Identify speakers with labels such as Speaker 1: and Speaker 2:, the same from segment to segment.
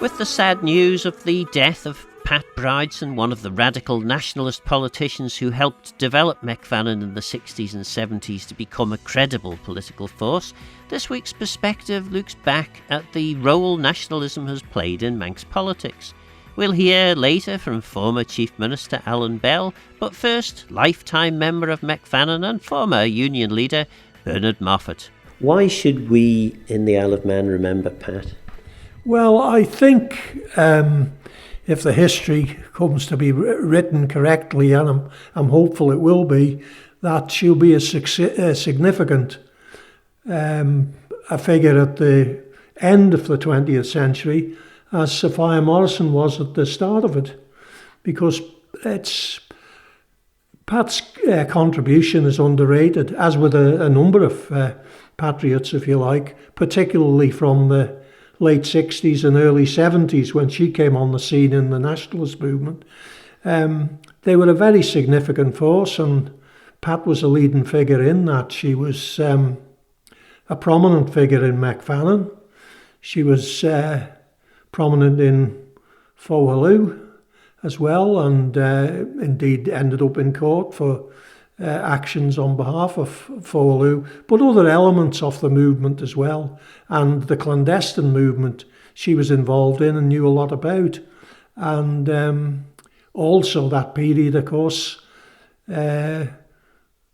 Speaker 1: With the sad news of the death of Pat Bridson, one of the radical nationalist politicians who helped develop Mec Vannin in the 60s and 70s to become a credible political force, this week's Perspective looks back at the role nationalism has played in Manx politics. We'll hear later from former Chief Minister Allan Bell, but first, lifetime member of Mec Vannin and former union leader Bernard Moffatt. Why should we in the Isle of Man remember Pat?
Speaker 2: Well, I think if the history comes to be written correctly, and I'm hopeful it will be, that she'll be a significant a figure at the end of the 20th century, as Sophia Morrison was at the start of it, because Pat's contribution is underrated, as with a number of patriots, if you like, particularly from the late 60s and early 70s when she came on the scene in the nationalist movement. They were a very significant force, and Pat was a leading figure in that. She was a prominent figure in Mec Vannin. She was prominent in Fohaloo as well, and indeed ended up in court for actions on behalf of Fohaloo, but other elements of the movement as well, and the clandestine movement she was involved in and knew a lot about. And also that period, of course, the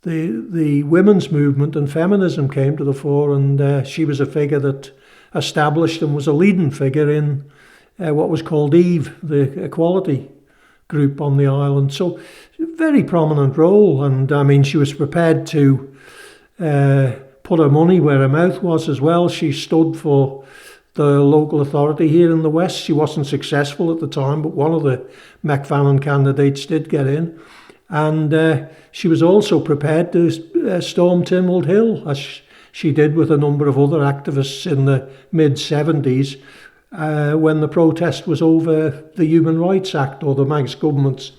Speaker 2: women's movement and feminism came to the fore, and she was a figure that established and was a leading figure in what was called EVE, the equality group on the island. So very prominent role, and I mean, she was prepared to put her money where her mouth was as well. She stood for the local authority here in the West. She wasn't successful at the time, but one of the Mec Vannin candidates did get in, and she was also prepared to storm Tynwald Hill, as she did with a number of other activists in the mid-70s, when the protest was over the Human Rights Act, or the Manx government's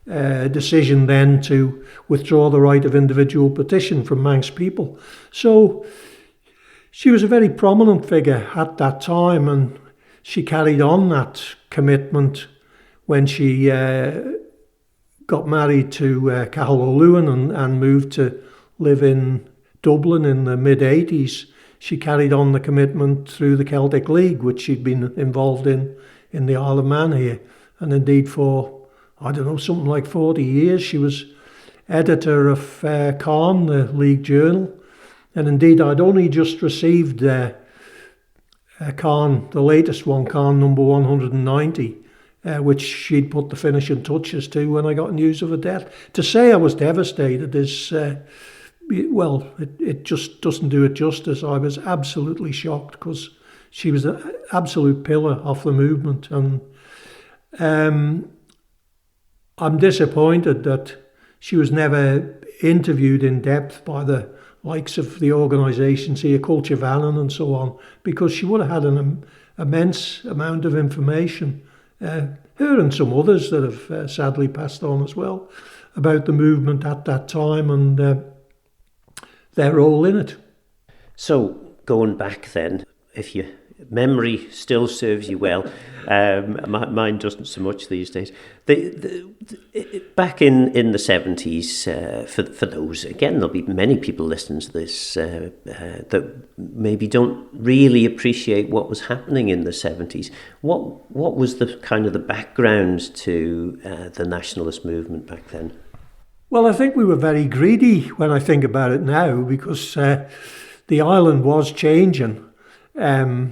Speaker 2: decision then to withdraw the right of individual petition from Manx people. So she was a very prominent figure at that time, and she carried on that commitment when she got married to Cathal O'Luhan and moved to live in Dublin in the mid-80s. She carried on the commitment through the Celtic League, which she'd been involved in the Isle of Man here. And indeed for, I don't know, something like 40 years, she was editor of Cairn, the League Journal. And indeed, I'd only just received Cairn, the latest one, Cairn number 190, which she'd put the finishing touches to when I got news of her death. To say I was devastated is... well, it just doesn't do it justice. I was absolutely shocked because she was an absolute pillar of the movement, and I'm disappointed that she was never interviewed in depth by the likes of the organisations here, Culture Vannin and so on, because she would have had an immense amount of information, her and some others that have sadly passed on as well, about the movement at that time and their role in it.
Speaker 1: So, going back then, if your memory still serves you well, mine doesn't so much these days. Back in the 70s, for those, again, there'll be many people listening to this that maybe don't really appreciate what was happening in the 70s. What was the kind of the background to the nationalist movement back then?
Speaker 2: Well, I think we were very greedy when I think about it now, because the island was changing. The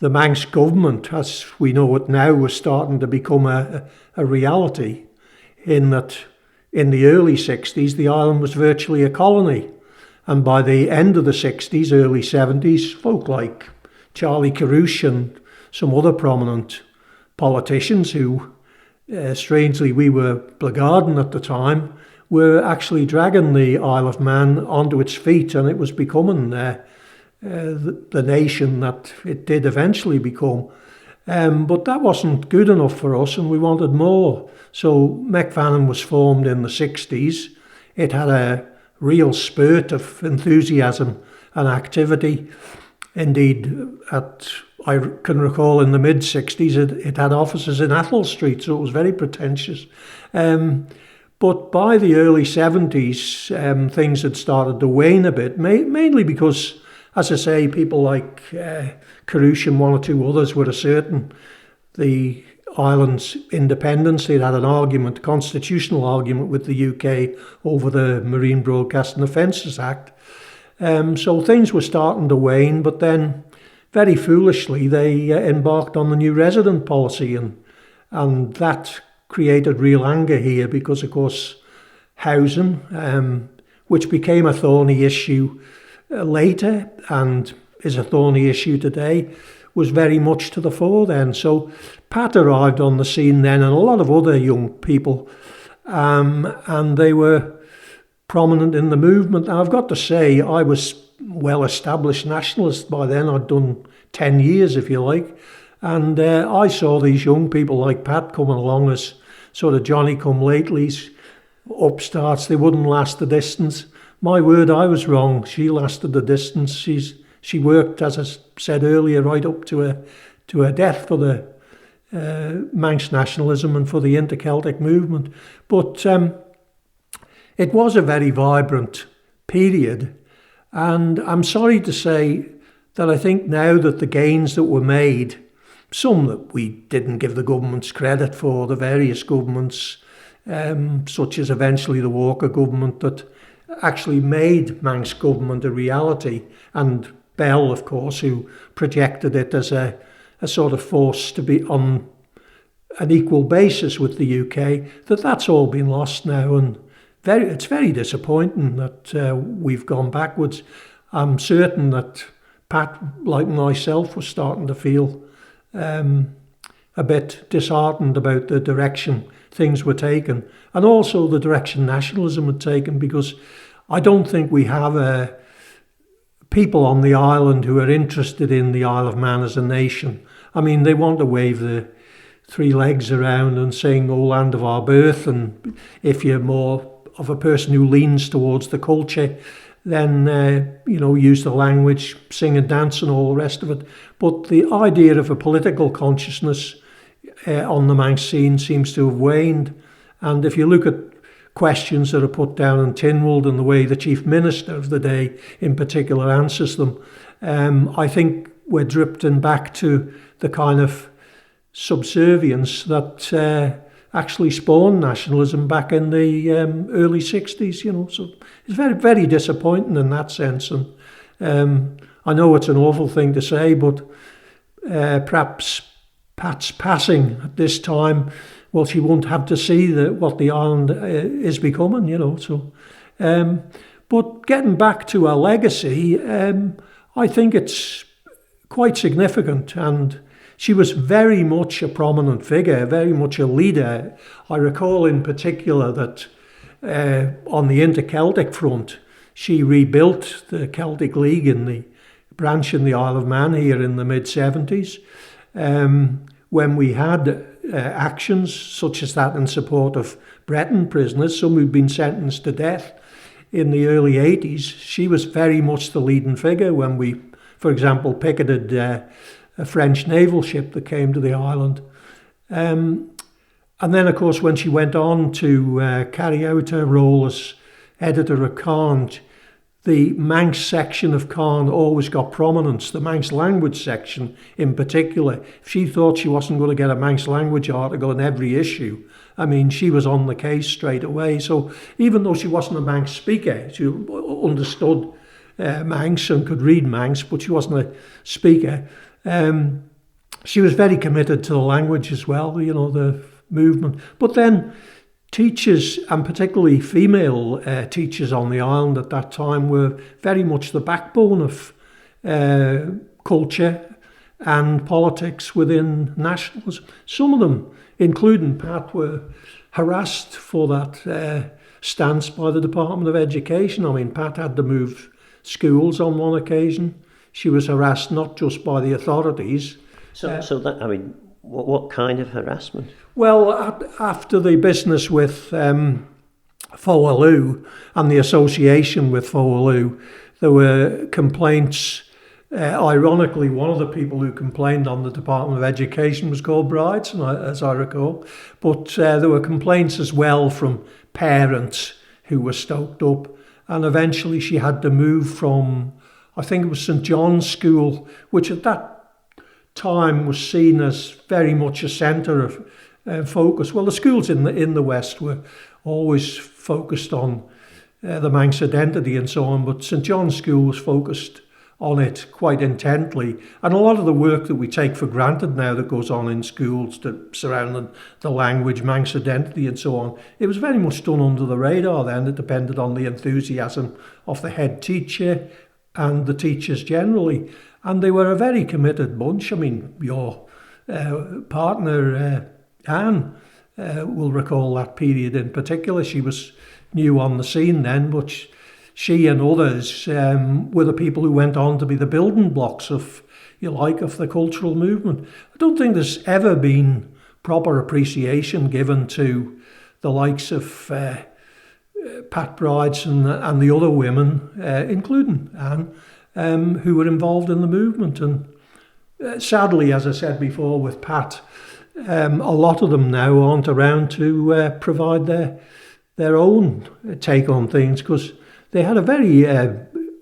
Speaker 2: Manx government, as we know it now, was starting to become a reality, in that in the early 60s, the island was virtually a colony. And by the end of the 60s, early 70s, folk like Charlie Carrouche and some other prominent politicians who, strangely, we were blackguarding at the time, were actually dragging the Isle of Man onto its feet, and it was becoming the nation that it did eventually become. But that wasn't good enough for us, and we wanted more. So Mec Vannin was formed in the 60s. It had a real spurt of enthusiasm and activity. Indeed, I can recall in the mid-60s, it had offices in Athol Street, so it was very pretentious. But by the early 70s, things had started to wane a bit, mainly because, as I say, people like Carush and one or two others were asserting the island's independence. They'd had an argument, constitutional argument with the UK over the Marine Broadcasting Offences Act. So things were starting to wane, but then very foolishly they embarked on the new resident policy, and that created real anger here because, of course, housing, which became a thorny issue later and is a thorny issue today, was very much to the fore then. So Pat arrived on the scene then, and a lot of other young people, and they were prominent in the movement. Now, I've got to say, I was well-established nationalist by then. I'd done 10 years, if you like, and I saw these young people like Pat coming along as sort of Johnny-come-latelys, upstarts. They wouldn't last the distance. My word, I was wrong. She lasted the distance. She worked, as I said earlier, right up to her death for the Manx nationalism and for the inter-Celtic movement. But it was a very vibrant period, and I'm sorry to say that I think now that the gains that were made, some that we didn't give the governments credit for, the various governments, such as eventually the Walker government, that actually made Manx government a reality, and Bell, of course, who projected it as a sort of force to be on an equal basis with the UK, that's all been lost now, and it's very disappointing that we've gone backwards. I'm certain that Pat, like myself, was starting to feel a bit disheartened about the direction things were taken, and also the direction nationalism had taken, because I don't think we have people on the island who are interested in the Isle of Man as a nation. I mean, they want to wave the three legs around and sing "O Land of Our Birth," and if you're more of a person who leans towards the culture, then use the language, sing and dance and all the rest of it. But the idea of a political consciousness on the Manx scene seems to have waned. And if you look at questions that are put down in Tynwald and the way the Chief Minister of the day in particular answers them, I think we're drifting back to the kind of subservience that actually spawned nationalism back in the early 60s, so it's very, very disappointing in that sense. And I know it's an awful thing to say, but perhaps Pat's passing at this time, well, she won't have to see what the island is becoming, so. But getting back to her legacy, I think it's quite significant, and she was very much a prominent figure, very much a leader. I recall in particular that on the inter-Celtic front, she rebuilt the Celtic League in the branch in the Isle of Man here in the mid-70s. When we had actions such as that in support of Breton prisoners, some who'd been sentenced to death in the early 80s, she was very much the leading figure when we, for example, picketed a French naval ship that came to the island. And then, of course, when she went on to carry out her role as editor of Cairn, the Manx section of Cairn always got prominence, the Manx language section in particular. If she thought she wasn't going to get a Manx language article in every issue, I mean, she was on the case straight away. So even though she wasn't a Manx speaker, she understood Manx and could read Manx, but she wasn't a speaker. She was very committed to the language as well, the movement. But then teachers, and particularly female teachers on the island at that time, were very much the backbone of culture and politics within nationalism. Some of them, including Pat, were harassed for that stance by the Department of Education. I mean, Pat had to move schools on one occasion. She was harassed not just by the authorities.
Speaker 1: What kind of harassment?
Speaker 2: Well, after the business with Fowaloo and the association with Fowaloo, there were complaints Ironically, one of the people who complained on the Department of Education was called Bridson, as I recall. But there were complaints as well from parents who were stoked up. And eventually she had to move from, I think it was St John's School, which at that time was seen as very much a centre of focus. Well, the schools in the West were always focused on the Manx identity and so on, but St John's School was focused on it quite intently. And a lot of the work that we take for granted now that goes on in schools surrounding the language, Manx identity and so on, it was very much done under the radar then. It depended on the enthusiasm of the head teacher and the teachers generally. And they were a very committed bunch. I mean, your partner, Anne, will recall that period in particular. She was new on the scene then, but she and others were the people who went on to be the building blocks of, of the cultural movement. I don't think there's ever been proper appreciation given to the likes of Pat Bridson and the other women, including Anne, who were involved in the movement. And sadly, as I said before with Pat, a lot of them now aren't around to provide their own take on things, because they had a very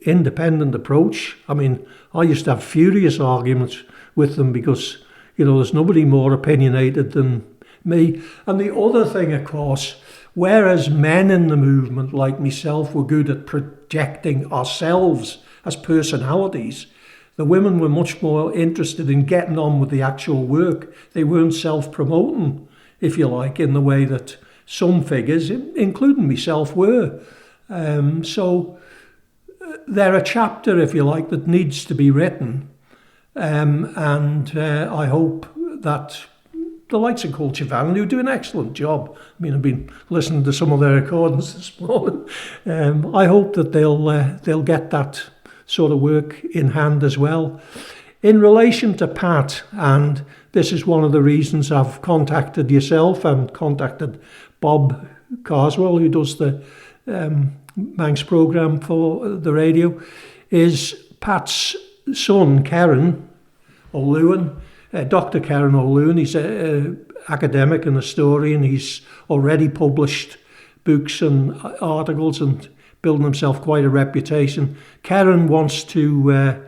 Speaker 2: independent approach. I mean, I used to have furious arguments with them because, there's nobody more opinionated than me. And the other thing, of course, whereas men in the movement like myself were good at projecting ourselves as personalities, the women were much more interested in getting on with the actual work. They weren't self-promoting, if you like, in the way that some figures, including myself, were. So they're a chapter, if you like, that needs to be written. And I hope that the likes of Mec Vannin, who do an excellent job. I mean, I've been listening to some of their recordings this morning. I hope that they'll get that sort of work in hand as well. In relation to Pat, and this is one of the reasons I've contacted yourself and contacted Bob Carswell, who does the Manx programme for the radio, is Pat's son, Karen O'Luhan, Dr. Karen O'Luhan. He's an academic and historian. He's already published books and articles and building himself quite a reputation. Karen wants to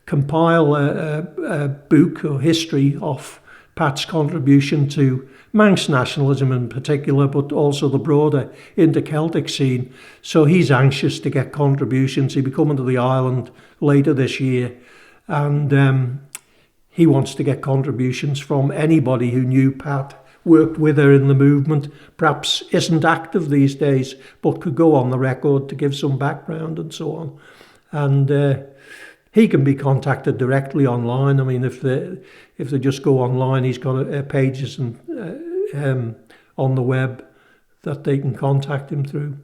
Speaker 2: compile a book or history of Pat's contribution to Manx nationalism in particular, but also the broader inter-Celtic scene. So he's anxious to get contributions. He'll be coming to the island later this year, and he wants to get contributions from anybody who knew Pat, worked with her in the movement, perhaps isn't active these days, but could go on the record to give some background and so on. And he can be contacted directly online. I mean, if they just go online, he's got pages and on the web that they can contact him through.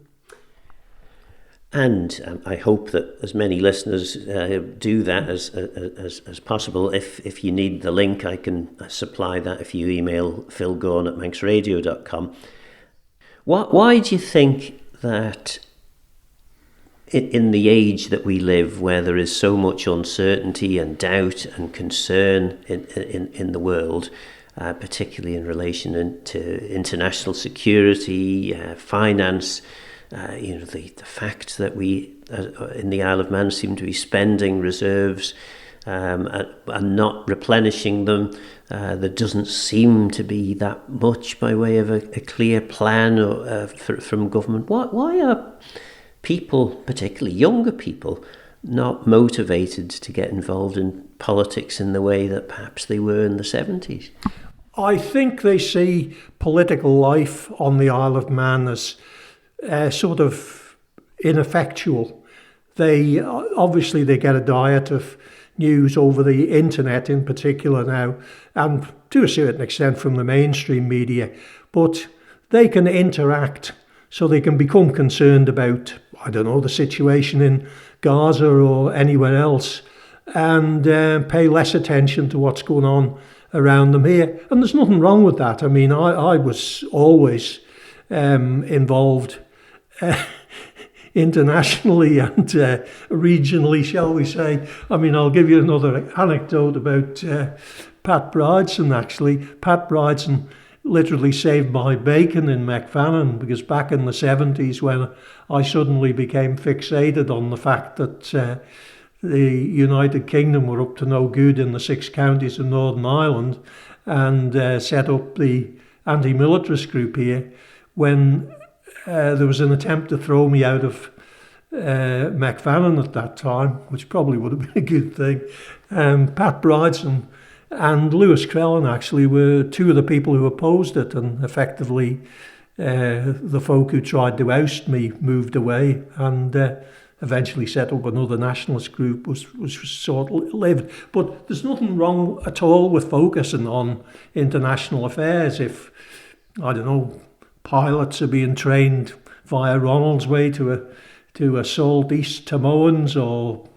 Speaker 1: And I hope that as many listeners do that as possible. If you need the link, I can supply that if you email philgorn@manxradio.com. Why do you think that in the age that we live, where there is so much uncertainty and doubt and concern in the world, particularly in relation to international security, finance, the fact that we in the Isle of Man seem to be spending reserves and not replenishing them, there doesn't seem to be that much by way of a clear plan from government. Why are people, particularly younger people, not motivated to get involved in politics in the way that perhaps they were in the 70s?
Speaker 2: I think they see political life on the Isle of Man as sort of ineffectual. They get a diet of news over the internet in particular now, and to a certain extent from the mainstream media, but they can interact, so they can become concerned about, the situation in Gaza or anywhere else, and pay less attention to what's going on around them here. And there's nothing wrong with that. I mean, I was always involved internationally and regionally, shall we say. I mean, I'll give you another anecdote about Pat Bridson, actually. Pat Bridson literally saved my bacon in Mec Vannin, because back in the 70s, when I suddenly became fixated on the fact that the United Kingdom were up to no good in the 6 counties of Northern Ireland, and set up the anti-militarist group here, when there was an attempt to throw me out of Mec Vannin at that time, which probably would have been a good thing. Pat Bridson and Lewis Crellin actually were two of the people who opposed it, and effectively the folk who tried to oust me moved away and eventually set up another nationalist group, was short-lived. But there's nothing wrong at all with focusing on international affairs. If, I don't know, pilots are being trained via Ronald's Way to assault East Timorans, or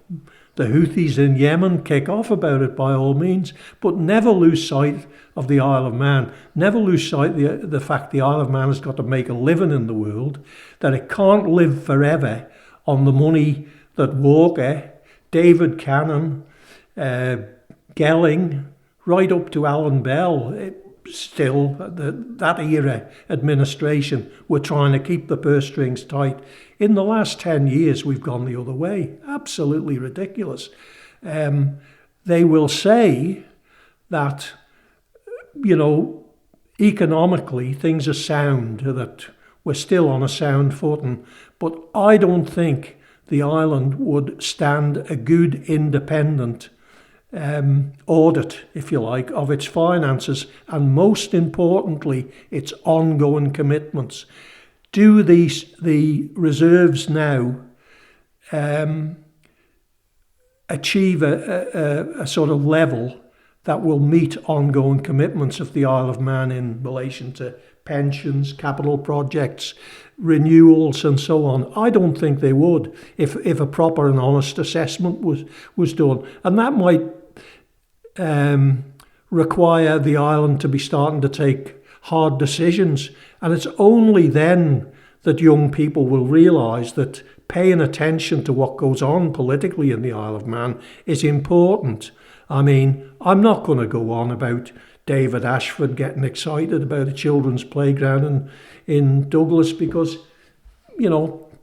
Speaker 2: the Houthis in Yemen, kick off about it by all means, but never lose sight of the Isle of Man. Never lose sight of the fact the Isle of Man has got to make a living in the world, that it can't live forever on the money that Walker, David Cannon, Gelling, right up to Allan Bell, still, that era administration, were trying to keep the purse strings tight. In the last 10 years, we've gone the other way. Absolutely ridiculous. They will say that, economically, things are sound, that we're still on a sound footing. But I don't think the island would stand a good independent audit, if you like, of its finances, and most importantly, its ongoing commitments. Do the reserves now achieve a sort of level that will meet ongoing commitments of the Isle of Man in relation to pensions, capital projects, renewals and so on? I don't think they would if a proper and honest assessment was done. And that might require the island to be starting to take hard decisions. And it's only then that young people will realise that paying attention to what goes on politically in the Isle of Man is important. I mean, I'm not going to go on about David Ashford getting excited about a children's playground in Douglas, because,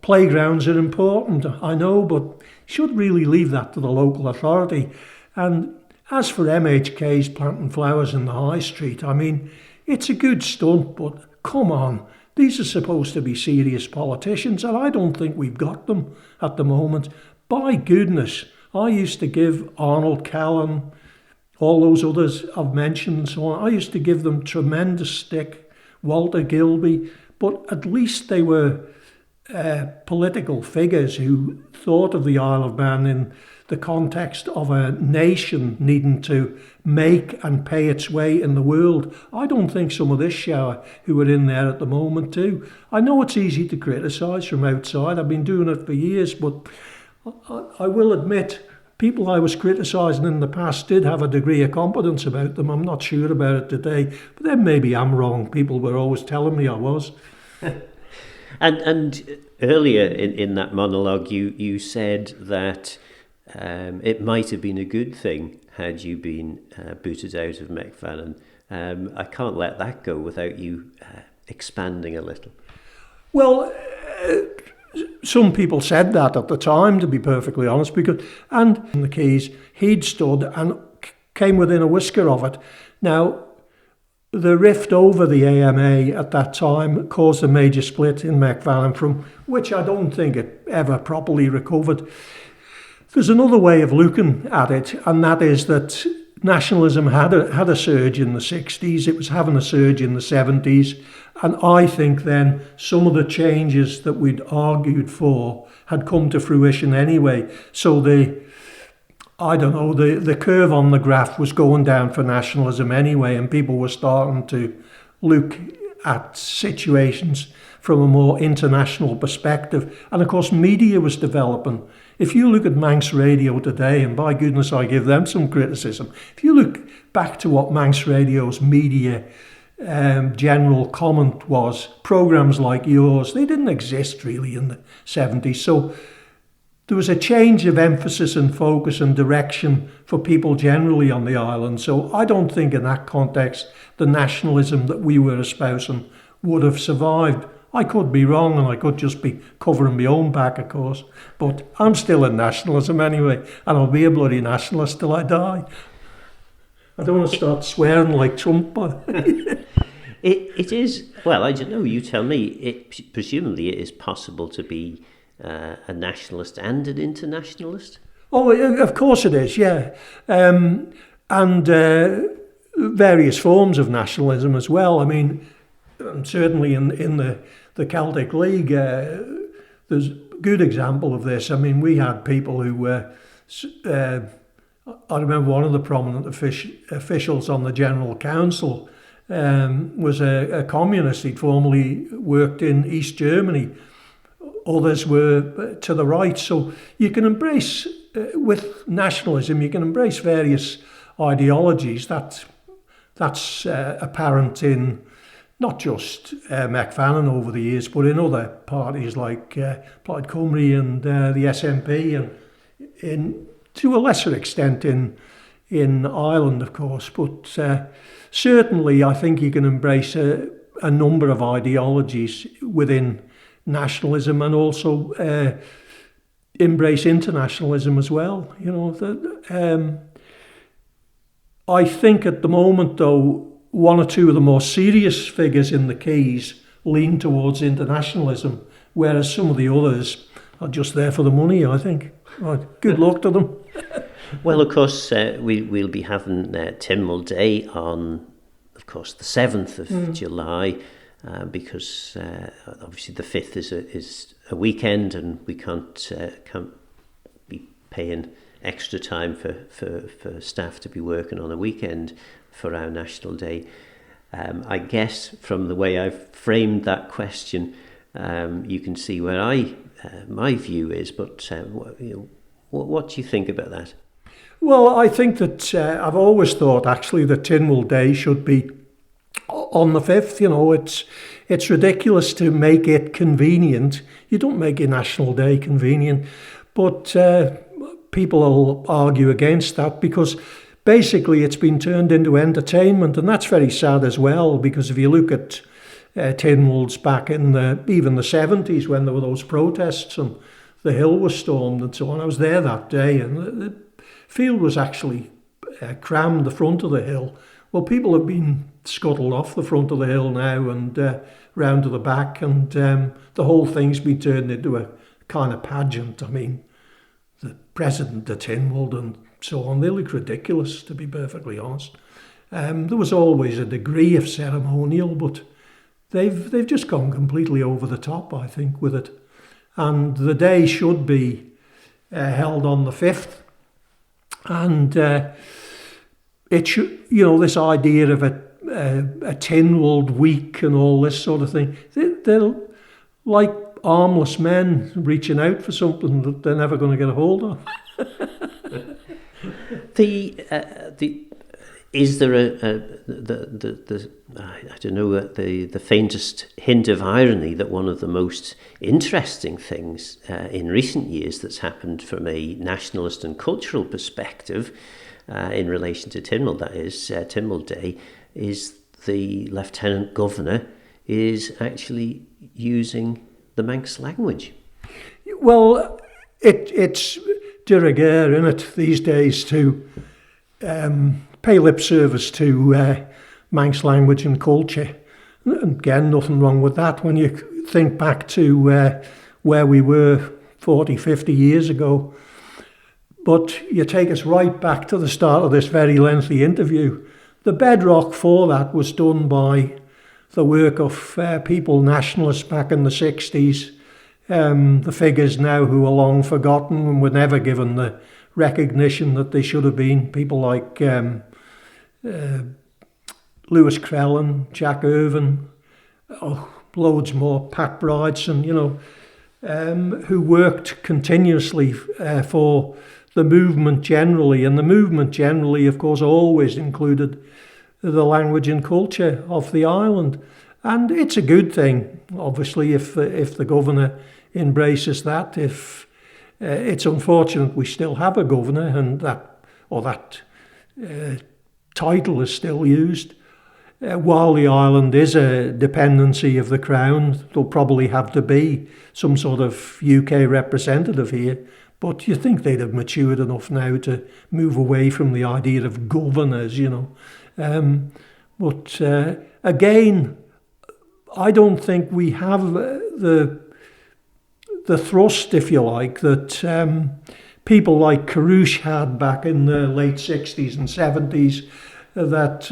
Speaker 2: playgrounds are important, I know, but should really leave that to the local authority. And as for MHK's planting flowers in the high street, I mean, it's a good stunt, but come on, these are supposed to be serious politicians, and I don't think we've got them at the moment. By goodness, I used to give Arnold Callan, all those others I've mentioned and so on, I used to give them tremendous stick, Walter Gilby, but at least they were political figures who thought of the Isle of Man in the context of a nation needing to make and pay its way in the world. I don't think some of this shower who are in there at the moment too. I know it's easy to criticise from outside. I've been doing it for years, but I will admit, people I was criticising in the past did have a degree of competence about them. I'm not sure about it today, but then maybe I'm wrong. People were always telling me I was.
Speaker 1: And earlier in that monologue, you said that it might have been a good thing had you been booted out of Mec Vannin. I can't let that go without you expanding a little.
Speaker 2: Well, some people said that at the time, to be perfectly honest, and in the Keys, he'd stood and came within a whisker of it. Now, the rift over the AMA at that time caused a major split in Mec Vannin, from which I don't think it ever properly recovered. There's another way of looking at it, and that is that nationalism had a surge in the 60s, it was having a surge in the 70s, and I think then some of the changes that we'd argued for had come to fruition anyway. So the curve on the graph was going down for nationalism anyway, and people were starting to look at situations from a more international perspective. And of course, media was developing. If you look at Manx Radio today, and by goodness, I give them some criticism. If you look back to what Manx Radio's media general comment was programs like yours, they didn't exist really in the 70s. So there was a change of emphasis and focus and direction for people generally on the island. So I don't think in that context the nationalism that we were espousing would have survived. I could be wrong, and I could just be covering my own back, of course. But I'm still in nationalism anyway, and I'll be a bloody nationalist till I die. I don't want to start swearing like Trump.
Speaker 1: It is, well, I don't know, you tell me. Presumably it is possible to be a nationalist and an internationalist?
Speaker 2: Oh, of course it is, yeah. And various forms of nationalism as well. I mean, certainly in the Celtic League, there's a good example of this. I mean, we had people who were... I remember one of the prominent officials on the General Council was a communist. He'd formerly worked in East Germany. Others were to the right. So you can embrace, with nationalism, you can embrace various ideologies. That's apparent in not just Mec Vannin over the years, but in other parties like Plaid Cymru and the SNP, and to a lesser extent in Ireland, of course. But certainly I think you can embrace a number of ideologies within nationalism, and also embrace internationalism as well. You know, I think at the moment, though, one or two of the more serious figures in the Keys lean towards internationalism, whereas some of the others are just there for the money, I think. Right. Good luck to them.
Speaker 1: Well, of course, we'll be having Tynwald Day on, of course, the 7th of July, because obviously the 5th is a weekend, and we can't be paying extra time for staff to be working on a weekend for our National Day. I guess from the way I've framed that question, you can see where my view is, but what do you think about that?
Speaker 2: Well, I think that I've always thought actually that Tynwald Day should be on the 5th. You know, it's ridiculous to make it convenient. You don't make your National Day convenient, but people will argue against that because basically it's been turned into entertainment, and that's very sad as well, because if you look at Tynwald's back in even the 70s when there were those protests and the hill was stormed and so on, I was there that day, and the field was actually crammed, the front of the hill. Well, people have been scuttled off the front of the hill now and round to the back, and the whole thing's been turned into a kind of pageant. I mean, the president of Tynwald and so on, they look ridiculous, to be perfectly honest. There was always a degree of ceremonial, but they've just gone completely over the top, I think, with it. And the day should be held on the 5th. And it should, you know, this idea of a Tynwald week and all this sort of thing, they're like armless men reaching out for something that they're never going to get a hold of.
Speaker 1: Is there I don't know, the faintest hint of irony that one of the most interesting things in recent years that's happened from a nationalist and cultural perspective in relation to Tynwald, that is Tynwald Day, is the Lieutenant Governor is actually using the Manx language?
Speaker 2: Well, it's de rigueur, isn't it, these days to pay lip service to Manx language and culture. And again, nothing wrong with that when you think back to where we were 40, 50 years ago. But you take us right back to the start of this very lengthy interview. The bedrock for that was done by the work of people, nationalists back in the 60s, the figures now who are long forgotten and were never given the recognition that they should have been. People like Lewis Crellin, Jack Irvine, loads more, Pat Bridson, you know, who worked continuously for the movement generally. And the movement generally, of course, always included the language and culture of the island. And it's a good thing, obviously, if the governor embraces that. If it's unfortunate we still have a governor and that title is still used. While the island is a dependency of the Crown, there'll probably have to be some sort of UK representative here. But you think they'd have matured enough now to move away from the idea of governors, But again, I don't think we have the thrust, if you like, that people like Carrouche had back in the late 60s and 70s, that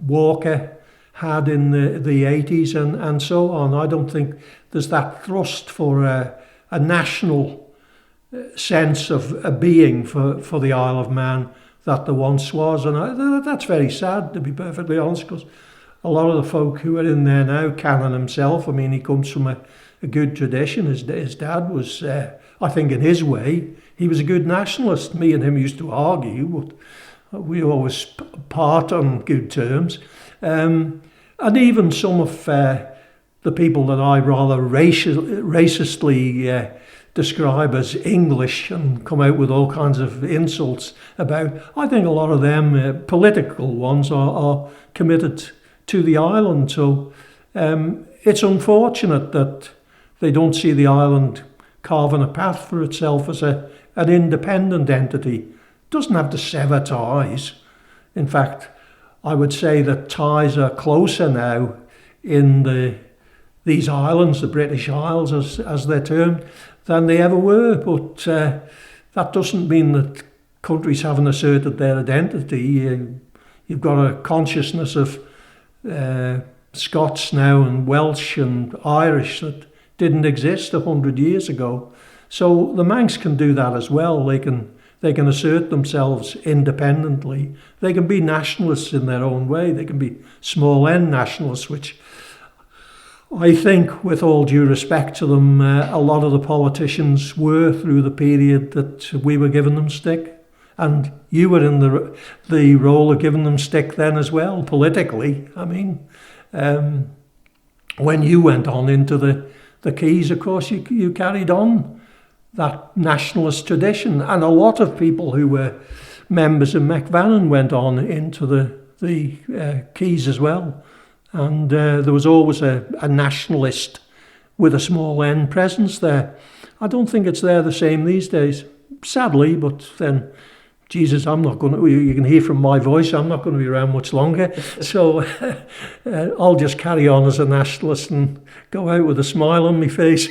Speaker 2: Walker had in the 80s and so on. I don't think there's that thrust for a national sense of a being for the Isle of Man that there once was. And that's very sad, to be perfectly honest, because a lot of the folk who are in there now, Cannon himself, I mean, he comes from a good tradition. His dad was, I think in his way, he was a good nationalist. Me and him used to argue, but we always part on good terms. And even some of the people that I rather racistly describe as English and come out with all kinds of insults about, I think a lot of them, political ones, are committed to the island. So it's unfortunate that they don't see the island carving a path for itself as an independent entity. Doesn't have to sever ties. In fact, I would say that ties are closer now in these islands, the British Isles as they're termed, than they ever were. But that doesn't mean that countries haven't asserted their identity. You've got a consciousness of Scots now and Welsh and Irish that didn't exist 100 years ago. So the Manx can do that as well. They can assert themselves independently. They can be nationalists in their own way. They can be small n nationalists, which I think, with all due respect to them, a lot of the politicians were through the period that we were giving them stick. And you were in the role of giving them stick then as well, politically. I mean, when you went on into the Keys, of course, you carried on that nationalist tradition. And a lot of people who were members of Mec Vannin went on into the Keys as well. And there was always a nationalist with a small n presence there. I don't think it's there the same these days, sadly, but then, Jesus, I'm not going to, you can hear from my voice, I'm not going to be around much longer. So I'll just carry on as a nationalist and go out with a smile on my face.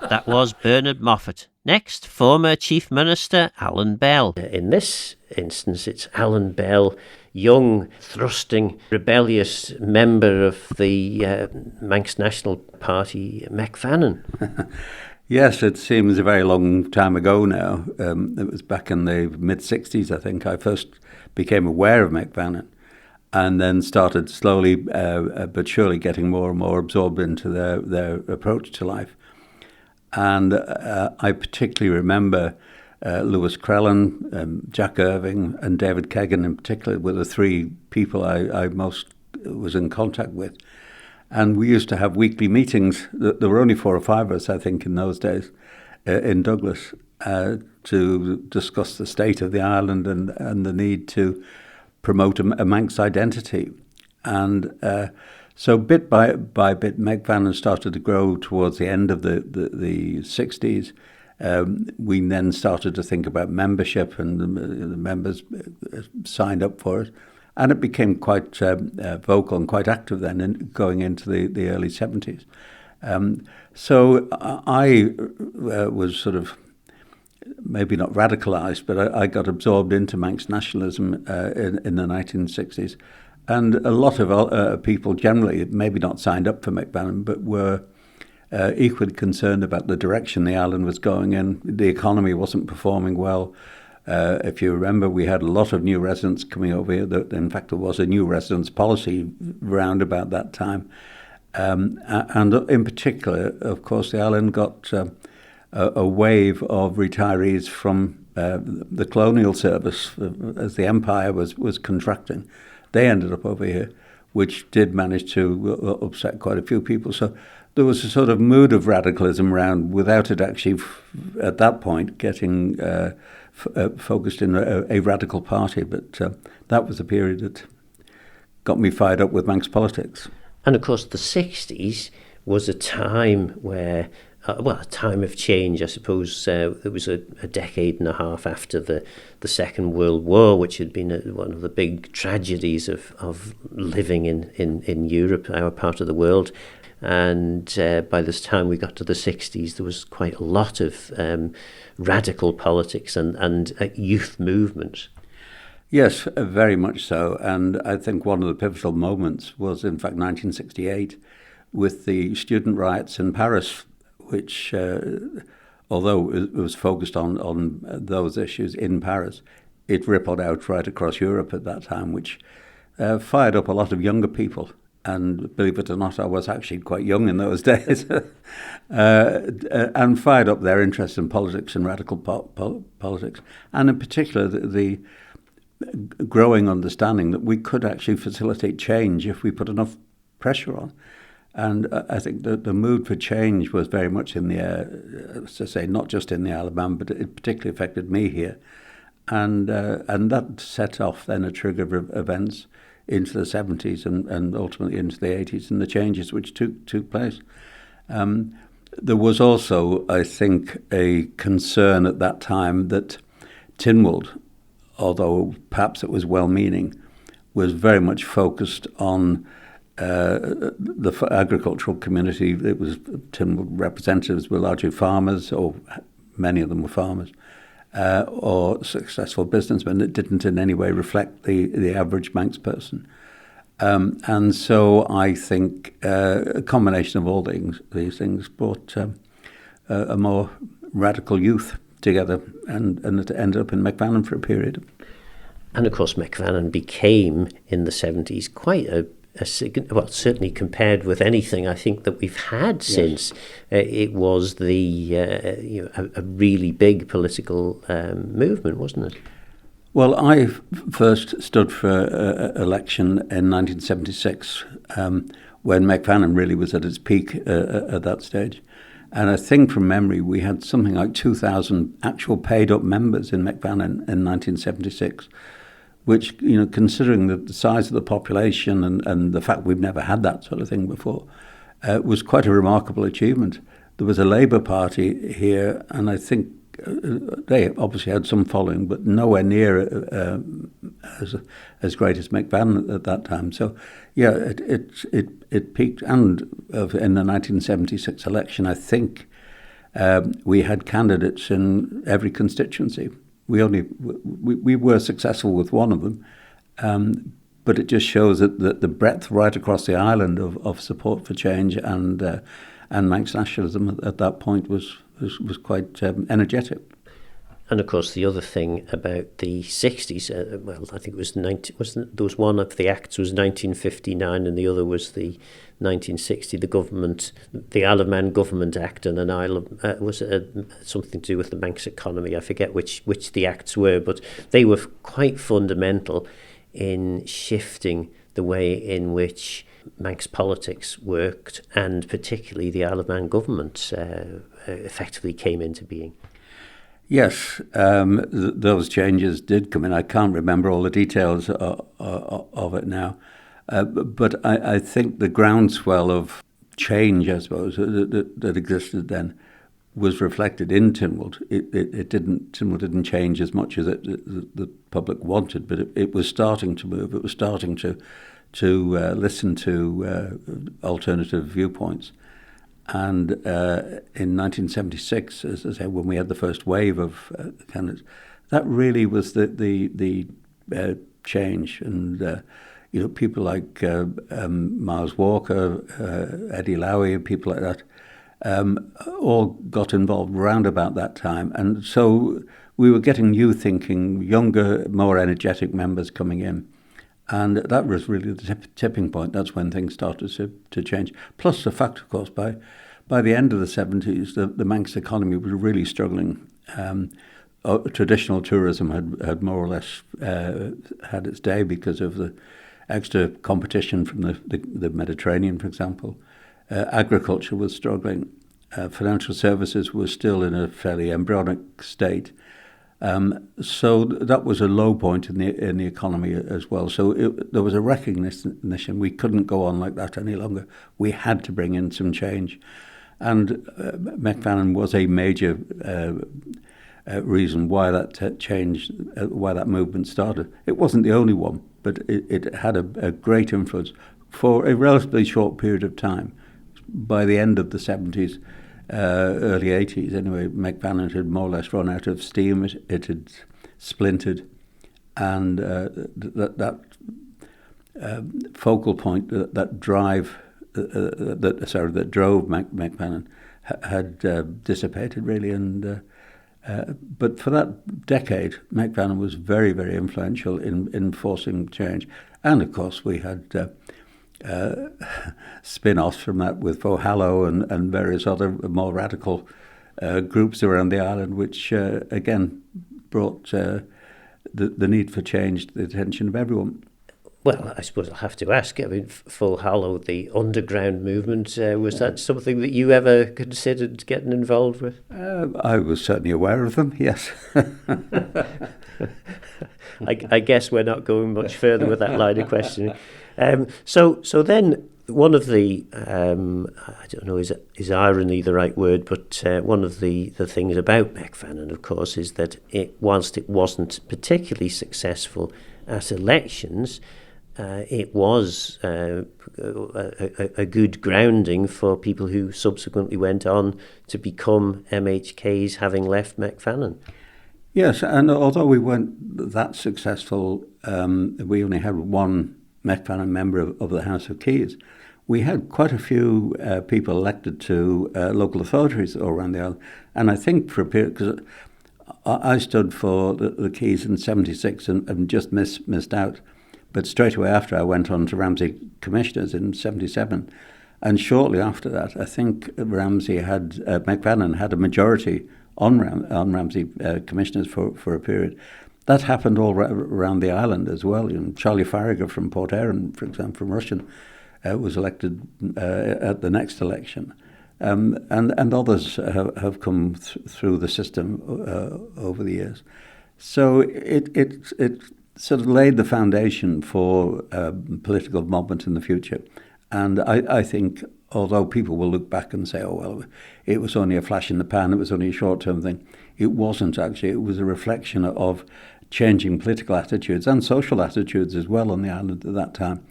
Speaker 1: That was Bernard Moffatt. Next, former Chief Minister Allan Bell. In this instance, it's Allan Bell, young, thrusting, rebellious member of the Manx National Party, Mec Vannin.
Speaker 3: Yes, it seems a very long time ago now. It was back in the mid-60s, I think, I first became aware of Mec Vannin, and then started slowly but surely getting more and more absorbed into their approach to life. And I particularly remember Lewis Crellin, Jack Irving, and David Kegan in particular were the three people I most was in contact with. And we used to have weekly meetings. There were only 4 or 5 of us, I think, in those days, in Douglas, to discuss the state of the island and the need to promote a Manx identity. And so bit by bit, Mec Vannin started to grow towards the end of the 60s. We then started to think about membership, and the members signed up for it. And it became quite vocal and quite active then, going into the early 70s. So I was sort of maybe not radicalised, but I got absorbed into Manx nationalism in the 1960s. And a lot of people generally, maybe not signed up for Mec Vannin, but were equally concerned about the direction the island was going in. The economy wasn't performing well. If you remember, we had a lot of new residents coming over here. In fact, there was a new residence policy round about that time. And in particular, of course, the island got a wave of retirees from the colonial service as the empire was contracting. they ended up over here, which did manage to upset quite a few people. So there was a sort of mood of radicalism around without it actually, at that point, getting focused in a radical party. But that was a period that got me fired up with Manx politics.
Speaker 1: And of course, the 60s was a time where, a time of change, I suppose. It was a decade and a half after the Second World War, which had been one of the big tragedies of living in Europe, our part of the world. And by this time we got to the 60s, there was quite a lot of radical politics and youth movement.
Speaker 3: Yes, very much so. And I think one of the pivotal moments was, in fact, 1968 with the student riots in Paris, which, although it was focused on those issues in Paris, it rippled out right across Europe at that time, which fired up a lot of younger people. And believe it or not, I was actually quite young in those days, and fired up their interest in politics and radical politics, and in particular the growing understanding that we could actually facilitate change if we put enough pressure on. And I think the mood for change was very much in the air, to say, not just in the Isle of Man, but it particularly affected me here. And that set off then a trigger of events into the 70s and ultimately into the 80s and the changes which took place. There was also, I think, a concern at that time that Tynwald, although perhaps it was well-meaning, was very much focused on the agricultural community. It was Tynwald representatives were largely farmers, or many of them were farmers, or successful businessmen. It didn't in any way reflect the average Manx person. And so I think a combination of all these things brought a more radical youth together, and it ended up in Mec Vannin for a period.
Speaker 1: And of course, Mec Vannin became, in the 70s, quite certainly compared with anything I think that we've had since, it was a really big political movement, wasn't it?
Speaker 3: Well, I first stood for election in 1976, when Mec Vannin really was at its peak at that stage. And I think from memory, we had something like 2,000 actual paid-up members in Mec Vannin in 1976, which, considering the size of the population and the fact we've never had that sort of thing before, was quite a remarkable achievement. There was a Labour Party here, and I think they obviously had some following, but nowhere near as great as Mec Vannin at that time. So, yeah, it peaked. And in the 1976 election, I think we had candidates in every constituency. We were successful with one of them, but it just shows that the breadth right across the island of support for change and Manx nationalism at that point was quite energetic.
Speaker 1: And of course, the other thing about the 60s, I think it was there was one of the acts was 1959, and the other was the 1960. The Isle of Man Government Act, and an Isle of was something to do with the Manx economy. I forget which the acts were, but they were quite fundamental in shifting the way in which Manx politics worked, and particularly the Isle of Man government effectively came into being.
Speaker 3: Yes, those changes did come in. I can't remember all the details of it now, but I think the groundswell of change, I suppose, that existed then was reflected in Tynwald. Tynwald didn't change as much as the public wanted, but it was starting to move. It was starting to listen to alternative viewpoints. And in 1976, as I say, when we had the first wave of candidates, that really was the change. And people like Miles Walker, Eddie Lowy, and people like that, all got involved round about that time. And so we were getting new thinking, younger, more energetic members coming in. And that was really the tipping point. That's when things started to change. Plus the fact, of course, by the end of the 70s, the Manx economy was really struggling. Traditional tourism had more or less had its day because of the extra competition from the Mediterranean, for example. Agriculture was struggling. Financial services was still in a fairly embryonic state. So that was a low point in the economy as well. So there was a recognition we couldn't go on like that any longer. We had to bring in some change. And Mec Vannin was a major reason why that change, why that movement started. It wasn't the only one, but it had a great influence for a relatively short period of time. By the end of the 70s, early 80s anyway, Mec Vannin had more or less run out of steam. It had splintered, and that focal point, that drive, that drove Mec Vannin had dissipated really, and but for that decade, Mec Vannin was very, very influential in forcing change, and of course we had spin-offs from that with Fohallow and various other more radical groups around the island, which again brought the need for change to the attention of everyone.
Speaker 1: Well, I suppose I'll have to ask. I mean, Fohallow, the underground movement, was that something that you ever considered getting involved with?
Speaker 3: I was certainly aware of them, yes.
Speaker 1: I guess we're not going much further with that line of questioning. So then one of the, I don't know, is irony the right word, but one of the things about Mec Vannin, of course, is that whilst it wasn't particularly successful at elections, it was a good grounding for people who subsequently went on to become MHKs, having left Mec Vannin.
Speaker 3: Yes, and although we weren't that successful, we only had one Mec Vannin member of the House of Keys. We had quite a few people elected to local authorities all around the island, and I think for a period, because I stood for the Keys in '76 and just missed out. But straight away after, I went on to Ramsey Commissioners in '77, and shortly after that, I think Mec Vannin had a majority on Ramsey Commissioners for a period. That happened all around the island as well. You know, Charlie Farragher from Port Erin, for example, from Russian, was elected at the next election, and others have come through the system over the years. So it sort of laid the foundation for political movement in the future. And I think, although people will look back and say, oh, well, it was only a flash in the pan, it was only a short-term thing, it wasn't actually. It was a reflection of changing political attitudes and social attitudes as well on the island at that time.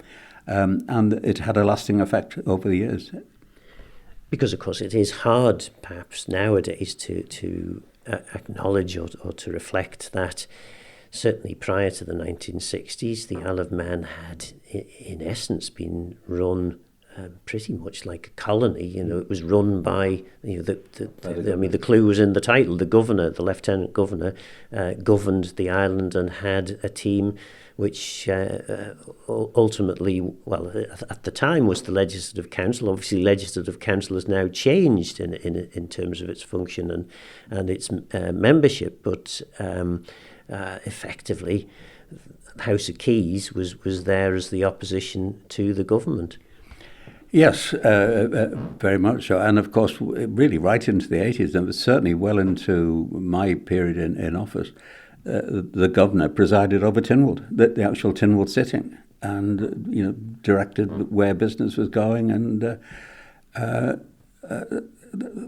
Speaker 3: And it had a lasting effect over the years.
Speaker 1: Because, of course, it is hard, perhaps, nowadays to acknowledge or to reflect that certainly prior to the 1960s, the Isle of Man had, in essence, been run pretty much like a colony. You know, it was run by, you know, the clue was in the title. The governor, the lieutenant governor, governed the island and had a team which ultimately, well, at the time was the Legislative Council. Obviously, Legislative Council has now changed in terms of its function and its membership, but effectively, House of Keys was there as the opposition to the government.
Speaker 3: Yes, very much so. And of course, really right into the 80s, and certainly well into my period in office, the governor presided over Tynwald, the actual Tynwald sitting, and directed where business was going. And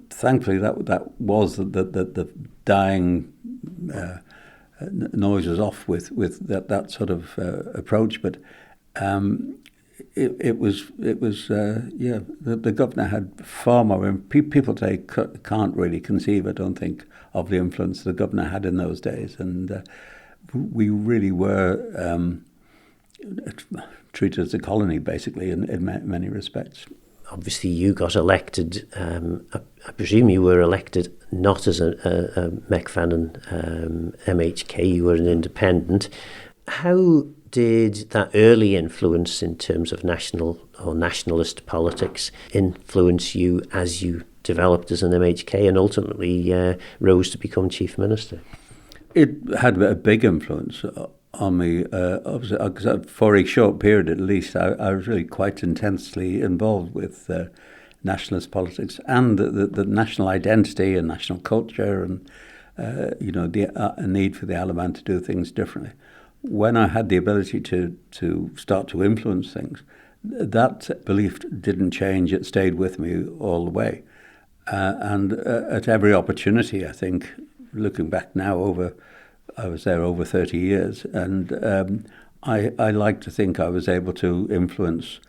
Speaker 3: thankfully, that was the dying noise was off with that sort of approach, but. It was the governor had far more. People today can't really conceive, I don't think, of the influence the governor had in those days, and we really were treated as a colony, basically, in many respects.
Speaker 1: Obviously, you got elected. I presume you were elected not as a Mec Vannin MHK. You were an independent. How did that early influence in terms of national or nationalist politics influence you as you developed as an MHK and ultimately rose to become Chief Minister?
Speaker 3: It had a big influence. on me. For a short period at least, I was really quite intensely involved with nationalist politics and the national identity and national culture and the need for the Isle of Man to do things differently. When I had the ability to start to influence things, that belief didn't change. It stayed with me all the way. And at every opportunity, I think, looking back now, I was there over 30 years, and I like to think I was able to influence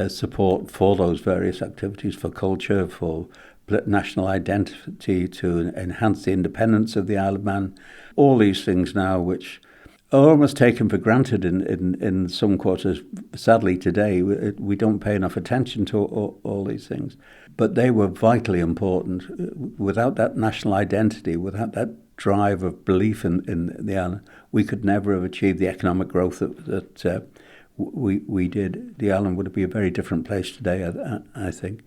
Speaker 3: support for those various activities, for culture, for national identity, to enhance the independence of the Isle of Man. All these things now, which are almost taken for granted in some quarters. Sadly, today, we don't pay enough attention to all these things. But they were vitally important. Without that national identity, without that drive of belief in the island, we could never have achieved the economic growth that we did. The island would be a very different place today, I think.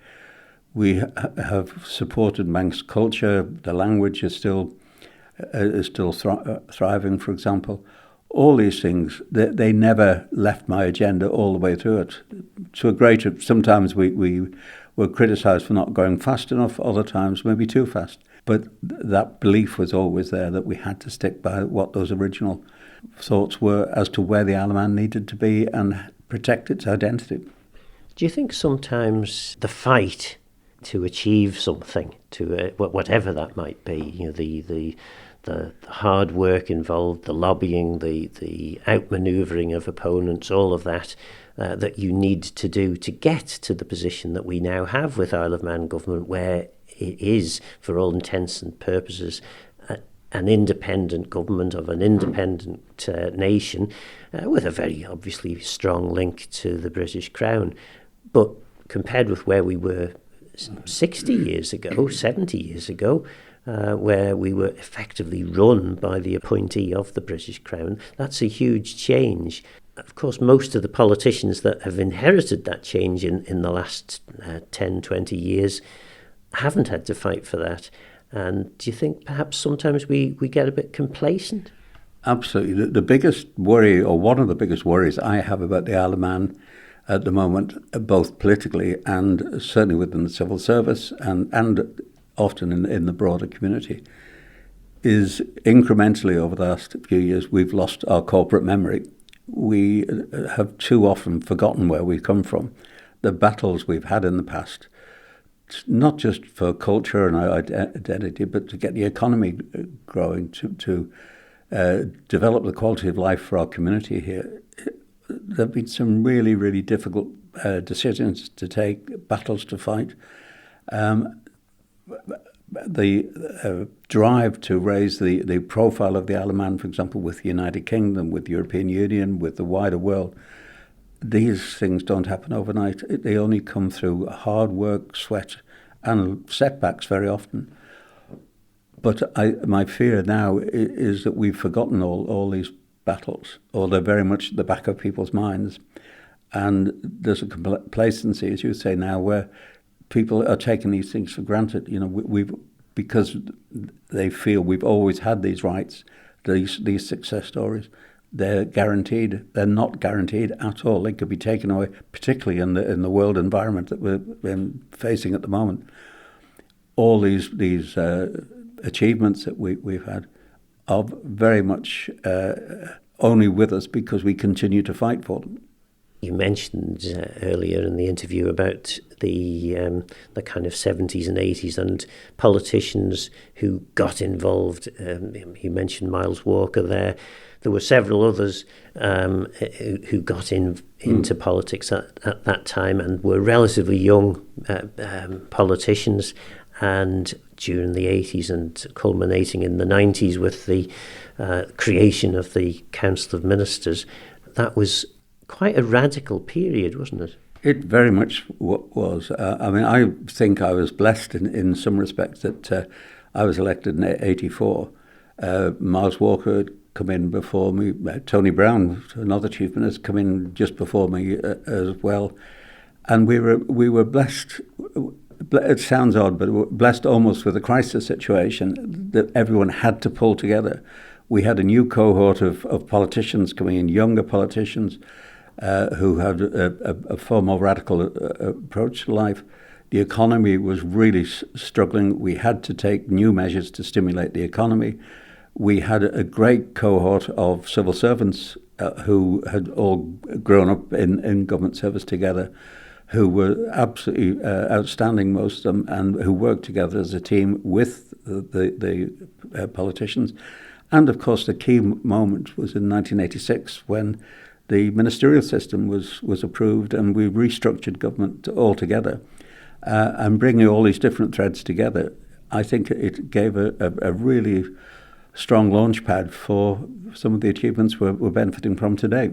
Speaker 3: We have supported Manx culture. The language is still thriving, for example. All these things, they never left my agenda all the way through it. To a greater, sometimes we were criticised for not going fast enough, other times maybe too fast. But that belief was always there that we had to stick by what those original thoughts were as to where the Isle of Man needed to be and protect its identity.
Speaker 1: Do you think sometimes the fight to achieve something, to whatever that might be, the hard work involved, the lobbying, the outmanoeuvring of opponents, all of that, that you need to do to get to the position that we now have with Isle of Man government, where it is, for all intents and purposes, an independent government of an independent nation, with a very obviously strong link to the British Crown. But compared with where we were 60 years ago, 70 years ago, where we were effectively run by the appointee of the British Crown, that's a huge change. Of course, most of the politicians that have inherited that change in the last 10, 20 years haven't had to fight for that. And do you think perhaps sometimes we get a bit complacent?
Speaker 3: Absolutely. The biggest worry, or one of the biggest worries I have about the Isle of Man at the moment, both politically and certainly within the civil service and often in the broader community, is incrementally over the last few years we've lost our corporate memory. We have too often forgotten where we've come from, the battles we've had in the past, not just for culture and our identity, but to get the economy growing, to develop the quality of life for our community here. There have been some really, really difficult decisions to take, battles to fight. The drive to raise the profile of the Isle of Man, for example, with the United Kingdom, with the European Union, with the wider world, these things don't happen overnight. They only come through hard work, sweat, and setbacks very often. But my fear now is that we've forgotten all these battles, or they're very much at the back of people's minds. And there's a complacency, as you say now, where people are taking these things for granted. Because they feel we've always had these rights, these success stories. They're guaranteed. They're not guaranteed at all. They could be taken away, particularly in the world environment that we're facing at the moment. All these achievements that we've had are very much only with us because we continue to fight for them.
Speaker 1: You mentioned earlier in the interview about the kind of 70s and 80s and politicians who got involved. You mentioned Miles Walker there. There were several others who got into politics at that time and were relatively young politicians. And during the 80s and culminating in the 90s with the creation of the Council of Ministers, that was quite a radical period, wasn't it?
Speaker 3: It very much was. I think I was blessed in some respects that I was elected in 84. Miles Walker had come in before me. Tony Brown, another chief minister, come in just before me as well. And we were blessed. It sounds odd, but we were blessed almost with a crisis situation that everyone had to pull together. We had a new cohort of politicians coming in, younger politicians who had a far more radical approach to life. The economy was really struggling. We had to take new measures to stimulate the economy. We had a great cohort of civil servants who had all grown up in government service together, who were absolutely outstanding, most of them, and who worked together as a team with the politicians. And of course, the key moment was in 1986 when the ministerial system was approved and we restructured government altogether. And bringing all these different threads together, I think it gave a really strong launch pad for some of the achievements we're benefiting from today.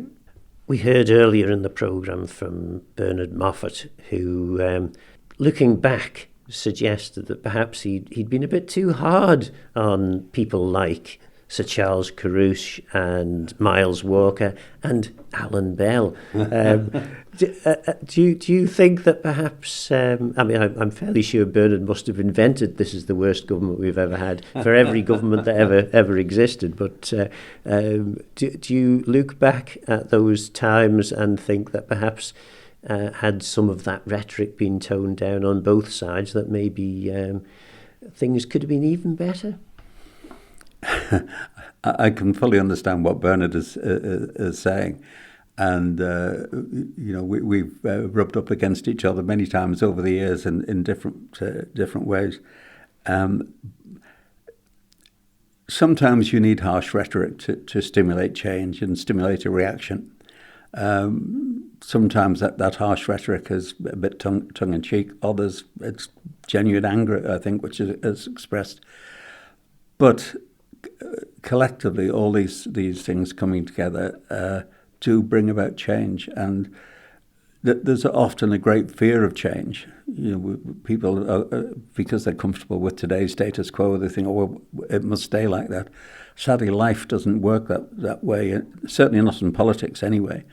Speaker 1: We heard earlier in the programme from Bernard Moffatt, who, looking back, suggested that perhaps he'd been a bit too hard on people like Sir Charles Carruthers and Miles Walker and Allan Bell. Do you think that perhaps, I'm fairly sure Bernard must have invented this is the worst government we've ever had for every government that ever existed, but do you look back at those times and think that perhaps had some of that rhetoric been toned down on both sides, that maybe things could have been even better?
Speaker 3: I can fully understand what Bernard is saying, and we've rubbed up against each other many times over the years in different ways. Sometimes you need harsh rhetoric to stimulate change and stimulate a reaction. Sometimes that harsh rhetoric is a bit tongue-in-cheek. Others, it's genuine anger, I think, which is expressed. But collectively, all these things coming together do bring about change, and there's often a great fear of change. People, because they're comfortable with today's status quo, they think, "Oh, well, it must stay like that." Sadly, life doesn't work that way. Certainly not in politics, anyway.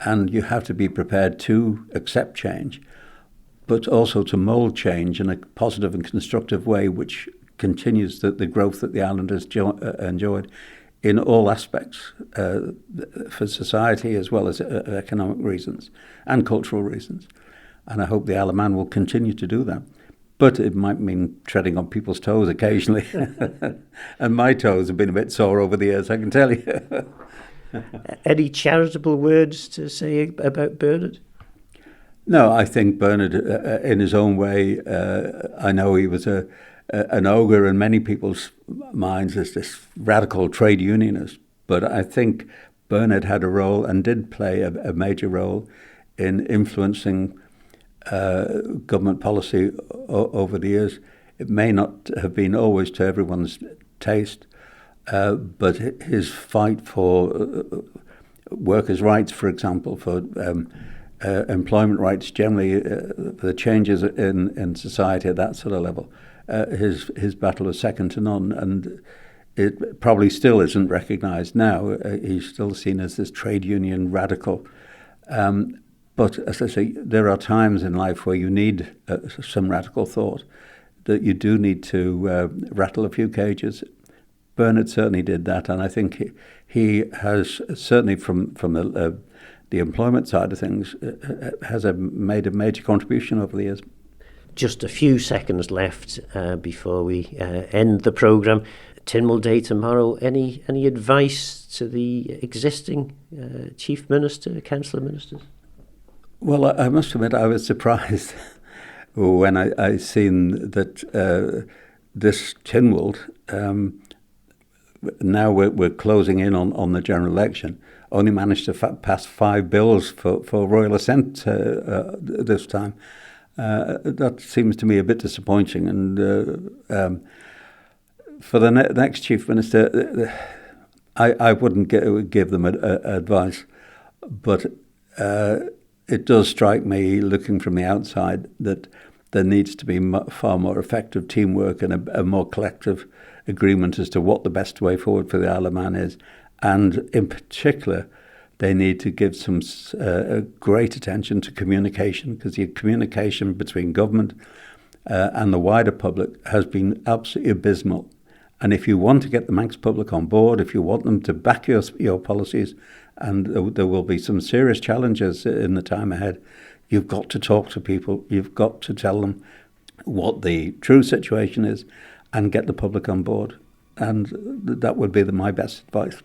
Speaker 3: And you have to be prepared to accept change, but also to mould change in a positive and constructive way, which continues the growth that the island has enjoyed in all aspects, for society as well as economic reasons and cultural reasons. And I hope the Isle of Man will continue to do that. But it might mean treading on people's toes occasionally. And my toes have been a bit sore over the years, I can tell you.
Speaker 1: Any charitable words to say about Bernard?
Speaker 3: No, I think Bernard, in his own way, I know he was an ogre in many people's minds as this radical trade unionist. But I think Bernard had a role and did play a major role in influencing government policy over the years. It may not have been always to everyone's taste, but his fight for workers' rights, for example, for employment rights generally, for the changes in society at that sort of level, his battle was second to none, and it probably still isn't recognised now. He's still seen as this trade union radical. But as I say, there are times in life where you need some radical thought, that you do need to rattle a few cages. Bernard certainly did that, and I think he has certainly from the employment side of things has made a major contribution over the years.
Speaker 1: Just a few seconds left before we end the programme. Tynwald Day tomorrow. Any advice to the existing Chief Minister, Councillor Ministers? Well,
Speaker 3: I must admit I was surprised when I seen that this Tynwald, now we're closing in on the general election, only managed to pass 5 bills for royal assent this time. That seems to me a bit disappointing. And for the next Chief Minister, I wouldn't give them advice, but it does strike me, looking from the outside, that there needs to be far more effective teamwork and a more collective agreement as to what the best way forward for the Isle of Man is. And in particular, they need to give some great attention to communication, because the communication between government and the wider public has been absolutely abysmal. And if you want to get the Manx public on board, if you want them to back your policies, and there will be some serious challenges in the time ahead, you've got to talk to people. You've got to tell them what the true situation is and get the public on board. And that would be my best advice.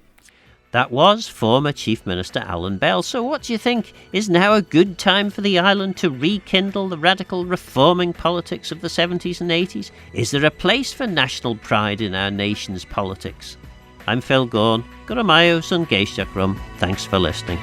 Speaker 1: That was former Chief Minister Allan Bell. So what do you think? Is now a good time for the island to rekindle the radical reforming politics of the 70s and 80s? Is there a place for national pride in our nation's politics? I'm Phil Gorn. Guramayo sun geishtach rum. Thanks for listening.